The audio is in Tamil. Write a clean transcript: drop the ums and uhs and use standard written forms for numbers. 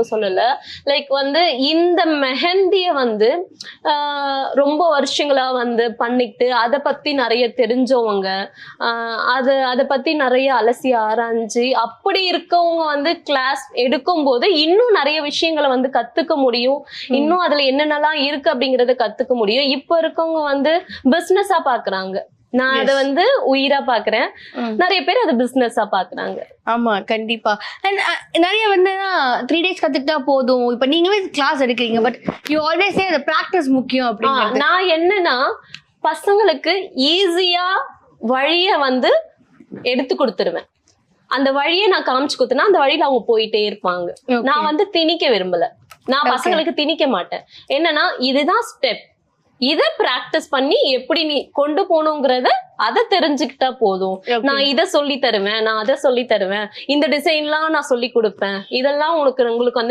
தப்பு சொல்லல. லைக் வந்து இந்த மெஹந்திய வந்து ரொம்ப வருஷங்களா வந்து பண்ணிக்கிட்டு அதை பத்தி நிறைய தெரிஞ்சவங்க, அதை பத்தி நிறைய அலசி ஆராய்ஞ்சு அப்படி இருக்கவங்க வந்து கிளாஸ் எடுக்கும் போது இன்னும் நிறைய விஷயங்களை வந்து கத்துக்க முடியும். இன்னும் அதுல என்னென்னலாம் இருக்கு அப்படிங்கறத கத்துக்க முடியும். இப்ப இருக்கவங்க வந்து பிசினஸா பாக்குறாங்க. நான் அதை வந்து உயிரா பாக்குறேன். நிறைய பேர் அதை பிசினஸா பாக்குறாங்க. ஆமா, கண்டிப்பா. நிறைய வந்து 3 days கத்துக்கிட்டா போதும். இப்ப நீங்களே கிளாஸ் எடுக்கிறீங்க, but you always say the practice முக்கியம் அப்படின்னு. நான் என்னன்னா பசங்களுக்கு ஈஸியா வழிய வந்து எடுத்து கொடுத்துருவேன். அந்த வழியை நான் காமிச்சு கொடுத்தேன்னா அந்த வழியில அவங்க போயிட்டே இருப்பாங்க. நான் வந்து திணிக்க விரும்பல. நான் பசங்களுக்கு திணிக்க மாட்டேன். என்னன்னா இதுதான் ஸ்டெப், இதை பிராக்டிஸ் பண்ணி எப்படி நீ கொண்டு போகணுங்கிறத அதை தெரிஞ்சுக்கிட்டா போதும். நான் இதை சொல்லி தருவேன், நான் அதை சொல்லி தருவேன், இந்த டிசைன்லாம் நான் சொல்லி கொடுப்பேன், இதெல்லாம் உங்களுக்கு வந்து